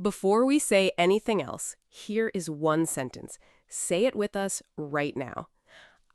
Before we say anything else, here is one sentence. Say it with us right now.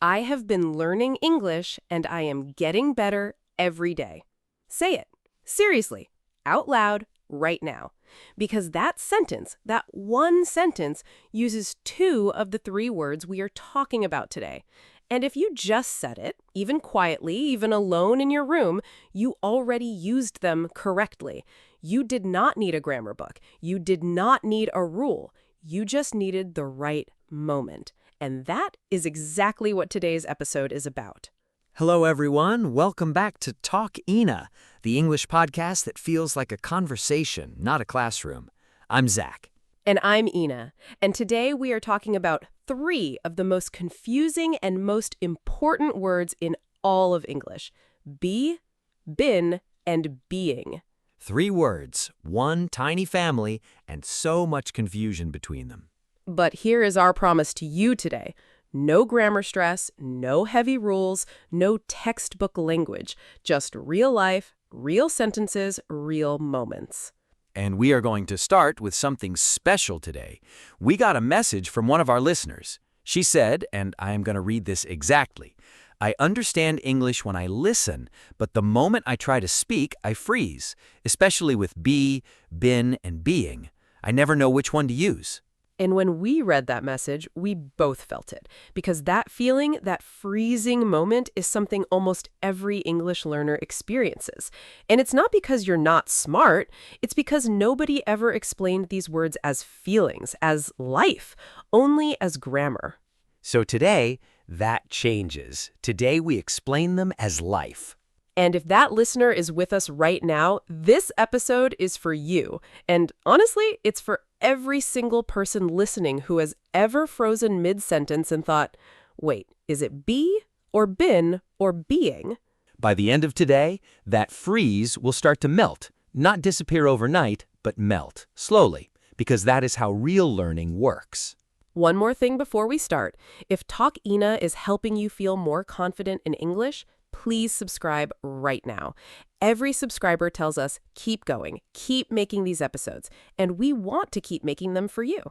I have been learning English and I am getting better every day. Say it. Seriously. Out loud, right now. Because that sentence, that one sentence, uses two of the three words we are talking about today. And if you just said it, even quietly, even alone in your room, you already used them correctly. You did not need a grammar book. You did not need a rule. You just needed the right moment. And that is exactly what today's episode is about. Hello, everyone. Welcome back to Talk Eyna, the English podcast that feels like a conversation, not a classroom. I'm Zack. And I'm Eyna. And today we are talking about three of the most confusing and most important words in all of English. Be, been, and being. 3 words, one tiny family, and so much confusion between them. But here is our promise to you today. No grammar stress, no heavy rules, no textbook language. Just real life, real sentences, real moments. And we are going to start with something special today. We got a message from one of our listeners. She said, and I am going to read this exactly, I understand English when I listen, but the moment I try to speak, I freeze, especially with be, been, and being. I never know which one to use. And when we read that message, we both felt it. Because that feeling, that freezing moment, is something almost every English learner experiences. And it's not because you're not smart. It's because nobody ever explained these words as feelings, as life, only as grammar. So today, that changes. Today we explain them as life. And if that listener is with us right now, this episode is for you. And honestly, it's for every single person listening who has ever frozen mid-sentence and thought, wait, is it be or been or being? By the end of today, that freeze will start to melt, not disappear overnight, but melt, slowly, because that is how real learning works. One more thing before we start. If Talk Eyna is helping you feel more confident in English, please subscribe right now. Every subscriber tells us, keep going, keep making these episodes, and we want to keep making them for you.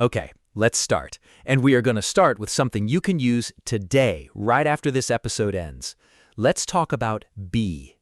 Okay, let's start. And we are going to start with something you can use today, right after this episode ends. Let's talk about be.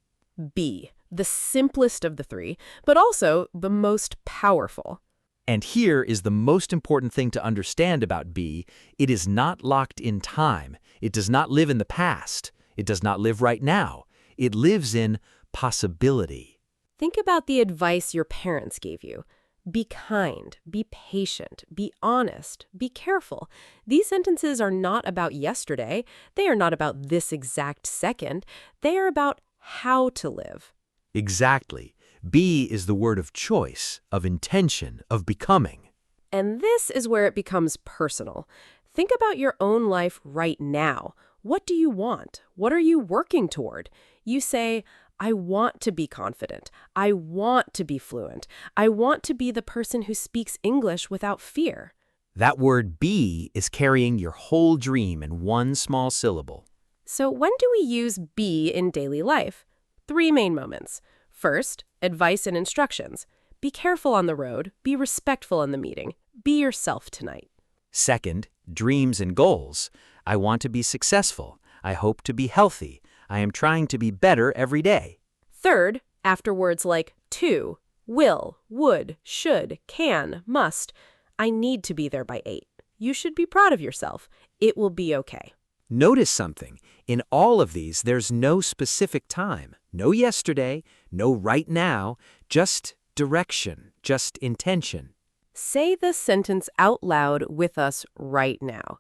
Be, the simplest of the three, but also the most powerful. And here is the most important thing to understand about be. It is not locked in time. It does not live in the past. It does not live right now. It lives in possibility. Think about the advice your parents gave you. Be kind, be patient, be honest, be careful. These sentences are not about yesterday. They are not about this exact second. They are about how to live. Exactly. Be is the word of choice, of intention, of becoming. And this is where it becomes personal. Think about your own life right now. What do you want? What are you working toward? You say, I want to be confident. I want to be fluent. I want to be the person who speaks English without fear. That word be is carrying your whole dream in one small syllable. So when do we use be in daily life? 3 main moments. First, advice and instructions. Be careful on the road. Be respectful in the meeting. Be yourself tonight. Second, dreams and goals. I want to be successful. I hope to be healthy. I am trying to be better every day. Third, after words like to, will, would, should, can, must. I need to be there by 8. You should be proud of yourself. It will be okay. Notice something. In all of these, there's no specific time. No yesterday, no right now, just direction, just intention. Say this sentence out loud with us right now.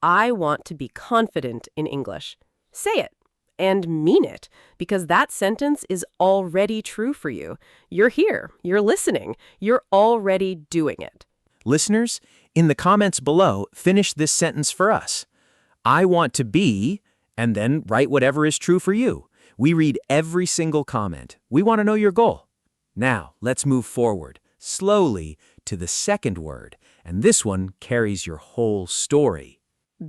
I want to be confident in English. Say it and mean it, because that sentence is already true for you. You're here. You're listening. You're already doing it. Listeners, in the comments below, finish this sentence for us. I want to be, and then write whatever is true for you. We read every single comment. We want to know your goal. Now, let's move forward, slowly, to the second word, and this one carries your whole story.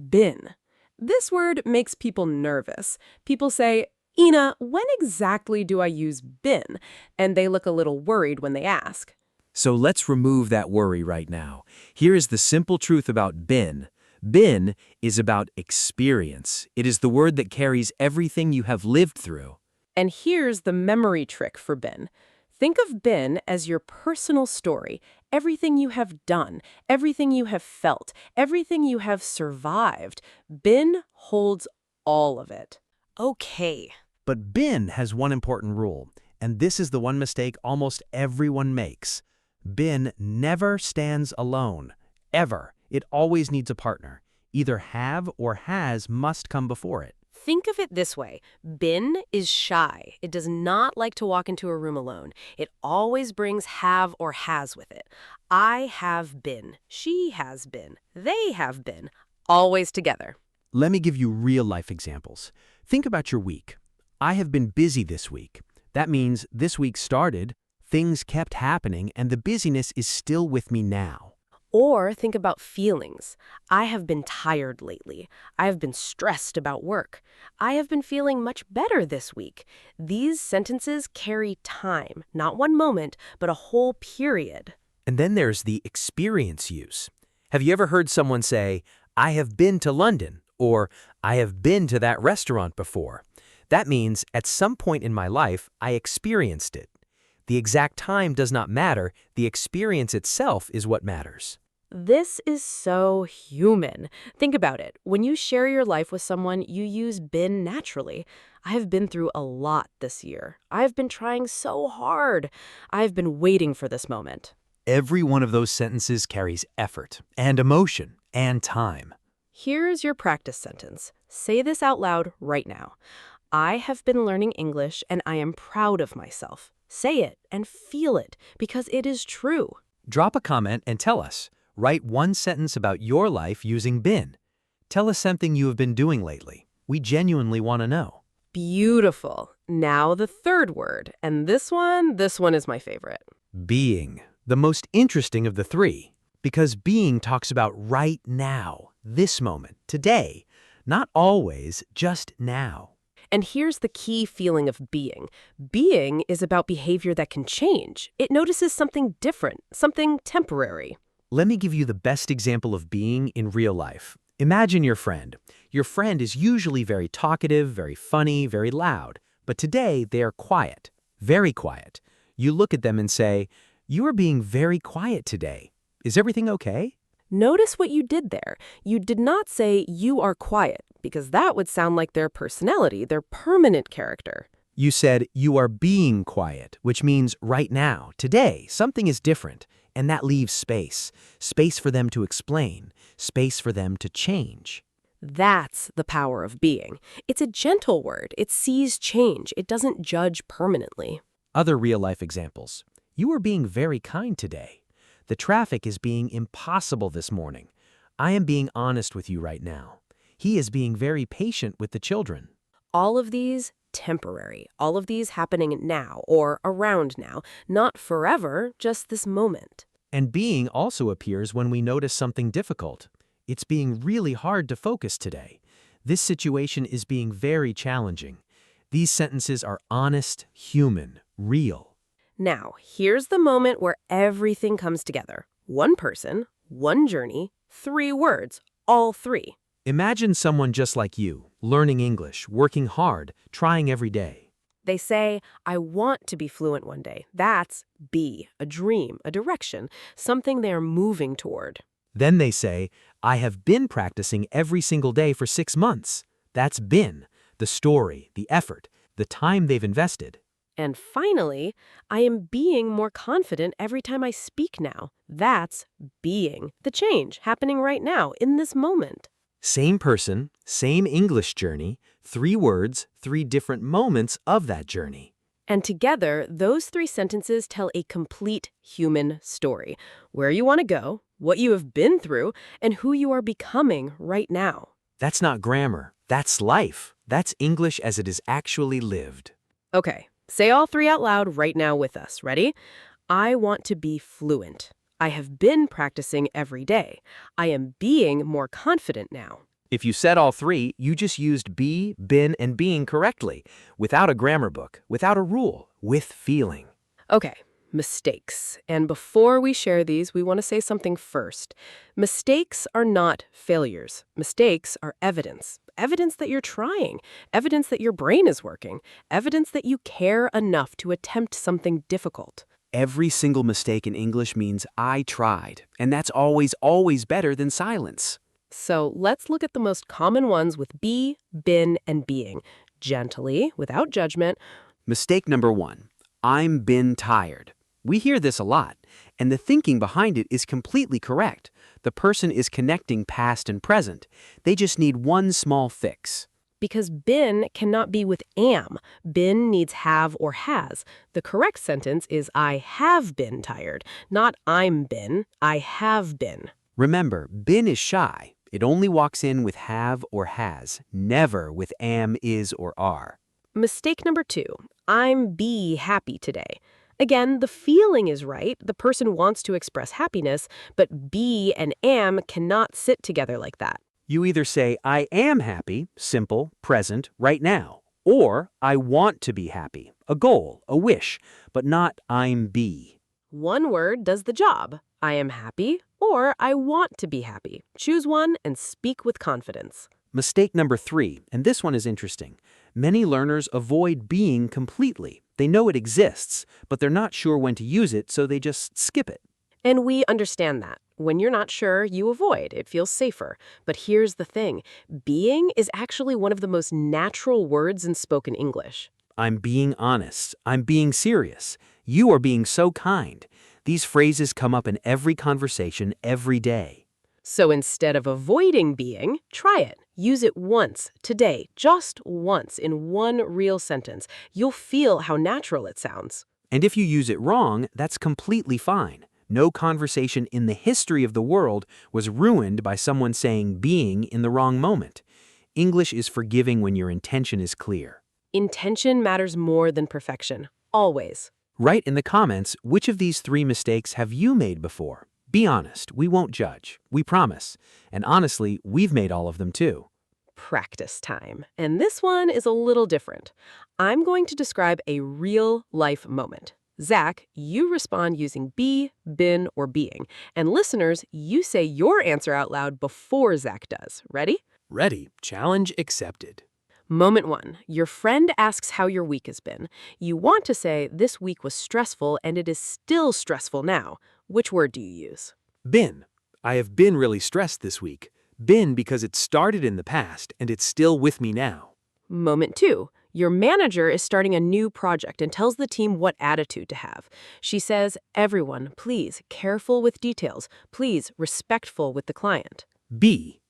Been. This word makes people nervous. People say, Eyna, when exactly do I use been? And they look a little worried when they ask. So let's remove that worry right now. Here is the simple truth about been. Been is about experience. It is the word that carries everything you have lived through. And here's the memory trick for been. Think of been as your personal story, everything you have done, everything you have felt, everything you have survived. Been holds all of it. Okay. But been has one important rule, and this is the one mistake almost everyone makes. Been never stands alone. Ever. It always needs a partner. Either have or has must come before it. Think of it this way. Been is shy. It does not like to walk into a room alone. It always brings have or has with it. I have been. She has been. They have been. Always together. Let me give you real-life examples. Think about your week. I have been busy this week. That means this week started, things kept happening, and the busyness is still with me now. Or think about feelings. I have been tired lately. I have been stressed about work. I have been feeling much better this week. These sentences carry time, not one moment, but a whole period. And then there's the experience use. Have you ever heard someone say, I have been to London, or I have been to that restaurant before? That means at some point in my life, I experienced it. The exact time does not matter. The experience itself is what matters. This is so human. Think about it. When you share your life with someone, you use been naturally. I have been through a lot this year. I have been trying so hard. I have been waiting for this moment. Every one of those sentences carries effort and emotion and time. Here's your practice sentence. Say this out loud right now. I have been learning English and I am proud of myself. Say it and feel it because it is true. Drop a comment and tell us. Write one sentence about your life using been. Tell us something you have been doing lately. We genuinely want to know. Beautiful. Now the third word, and this one is my favorite. Being. The most interesting of the three. Because being talks about right now, this moment, today. Not always, just now. And here's the key feeling of being. Being is about behavior that can change. It notices something different, something temporary. Let me give you the best example of being in real life. Imagine your friend. Your friend is usually very talkative, very funny, very loud. But today, they are quiet, very quiet. You look at them and say, you are being very quiet today. Is everything okay? Notice what you did there. You did not say you are quiet, because that would sound like their personality, their permanent character. You said you are being quiet, which means right now, today, something is different. And that leaves space. Space for them to explain. Space for them to change. That's the power of being. It's a gentle word. It sees change. It doesn't judge permanently. Other real-life examples. You are being very kind today. The traffic is being impossible this morning. I am being honest with you right now. He is being very patient with the children. All of these temporary. All of these happening now or around now. Not forever, just this moment. And being also appears when we notice something difficult. It's being really hard to focus today. This situation is being very challenging. These sentences are honest, human, real. Now, here's the moment where everything comes together. One person, one journey, 3 words, all 3. Imagine someone just like you, learning English, working hard, trying every day. They say, I want to be fluent one day. That's be, a dream, a direction, something they're moving toward. Then they say, I have been practicing every single day for 6 months. That's been, the story, the effort, the time they've invested. And finally, I am being more confident every time I speak now. That's being, the change happening right now, in this moment. Same person, same English journey, 3 words, 3 different moments of that journey. And together, those 3 sentences tell a complete human story. Where you want to go, what you have been through, and who you are becoming right now. That's not grammar. That's life. That's English as it is actually lived. Okay, say all 3 out loud right now with us. Ready? I want to be fluent. I have been practicing every day. I am being more confident now. If you said all 3, you just used be, been, and being correctly, without a grammar book, without a rule, with feeling. Okay, Mistakes. And before we share these, we want to say something first. Mistakes are not failures. Mistakes are evidence. Evidence that you're trying, evidence that your brain is working, evidence that you care enough to attempt something difficult. Every single mistake in English means I tried, and that's always, always better than silence. So let's look at the most common ones with be, been, and being. Gently, without judgment. Mistake number 1, I'm been tired. We hear this a lot, and the thinking behind it is completely correct. The person is connecting past and present. They just need one small fix. Because been cannot be with am. Been needs have or has. The correct sentence is I have been tired, not I'm been, I have been. Remember, been is shy. It only walks in with have or has, never with am, is, or are. Mistake number 2, I'm be happy today. Again, the feeling is right. The person wants to express happiness, but be and am cannot sit together like that. You either say, I am happy, simple, present, right now, or I want to be happy, a goal, a wish, but not I'm be. One word does the job. I am happy or I want to be happy. Choose one and speak with confidence. Mistake number 3, and this one is interesting. Many learners avoid being completely. They know it exists, but they're not sure when to use it, so they just skip it. And we understand that. When you're not sure, you avoid. It feels safer. But here's the thing. Being is actually one of the most natural words in spoken English. I'm being honest. I'm being serious. You are being so kind. These phrases come up in every conversation every day. So instead of avoiding being, try it. Use it once, today, just once, in one real sentence. You'll feel how natural it sounds. And if you use it wrong, that's completely fine. No conversation in the history of the world was ruined by someone saying being in the wrong moment. English is forgiving when your intention is clear. Intention matters more than perfection. Always. Write in the comments, which of these 3 mistakes have you made before? Be honest, we won't judge. We promise. And honestly, we've made all of them too. Practice time. And this one is a little different. I'm going to describe a real-life moment. Zack, you respond using be, been, or being. And listeners, you say your answer out loud before Zack does. Ready? Ready. Challenge accepted. Moment 1. Your friend asks how your week has been. You want to say, this week was stressful and it is still stressful now. Which word do you use? Been. I have been really stressed this week. Been because it started in the past and it's still with me now. Moment 2. Your manager is starting a new project and tells the team what attitude to have. She says, everyone, please, careful with details. Please, respectful with the client. Be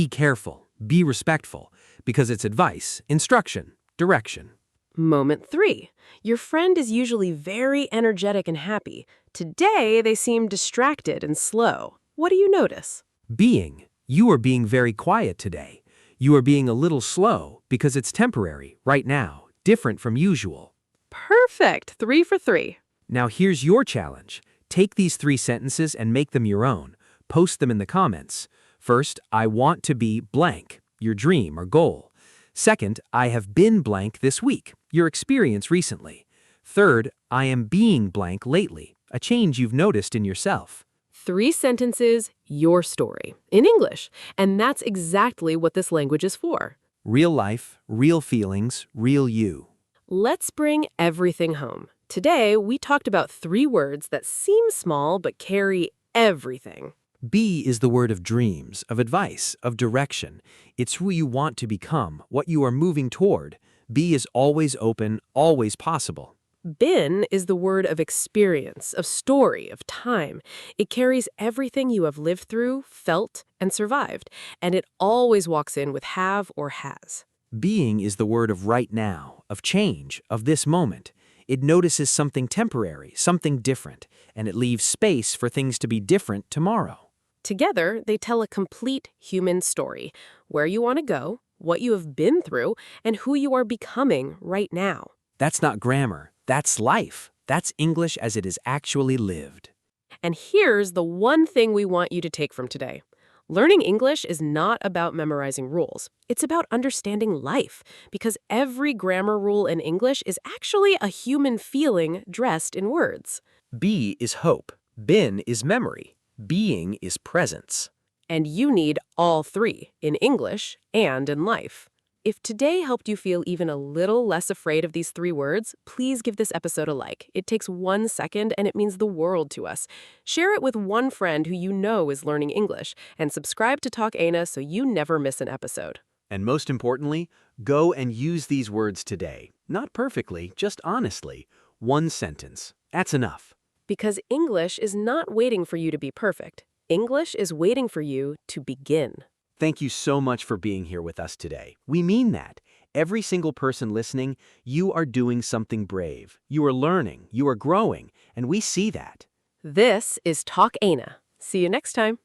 careful. Be respectful. Because it's advice, instruction, direction. Moment 3. Your friend is usually very energetic and happy. Today, they seem distracted and slow. What do you notice? Being. You are being very quiet today. You are being a little slow because it's temporary, right now, different from usual. Perfect. 3 for 3. Now here's your challenge. Take these 3 sentences and make them your own. Post them in the comments. First, I want to be blank, your dream or goal. Second, I have been blank this week, your experience recently. Third, I am being blank lately, a change you've noticed in yourself. 3 sentences, your story, in English. And that's exactly what this language is for. Real life, real feelings, real you. Let's bring everything home. Today, we talked about 3 words that seem small but carry everything. Be is the word of dreams, of advice, of direction. It's who you want to become, what you are moving toward. Be is always open, always possible. Been is the word of experience, of story, of time. It carries everything you have lived through, felt, and survived, and it always walks in with have or has. Being is the word of right now, of change, of this moment. It notices something temporary, something different, and it leaves space for things to be different tomorrow. Together, they tell a complete human story, where you want to go, what you have been through, and who you are becoming right now. That's not grammar. That's life. That's English as it is actually lived. And here's the one thing we want you to take from today. Learning English is not about memorizing rules. It's about understanding life, because every grammar rule in English is actually a human feeling dressed in words. Be is hope. Been is memory. Being is presence. And you need all three, in English and in life. If today helped you feel even a little less afraid of these three words, please give this episode a like. It takes 1 second and it means the world to us. Share it with one friend who you know is learning English, and subscribe to Talk Eyna so you never miss an episode. And most importantly, go and use these words today. Not perfectly, just honestly. One sentence. That's enough. Because English is not waiting for you to be perfect. English is waiting for you to begin. Thank you so much for being here with us today. We mean that. Every single person listening, you are doing something brave. You are learning, you are growing, and we see that. This is Talk Eyna. See you next time.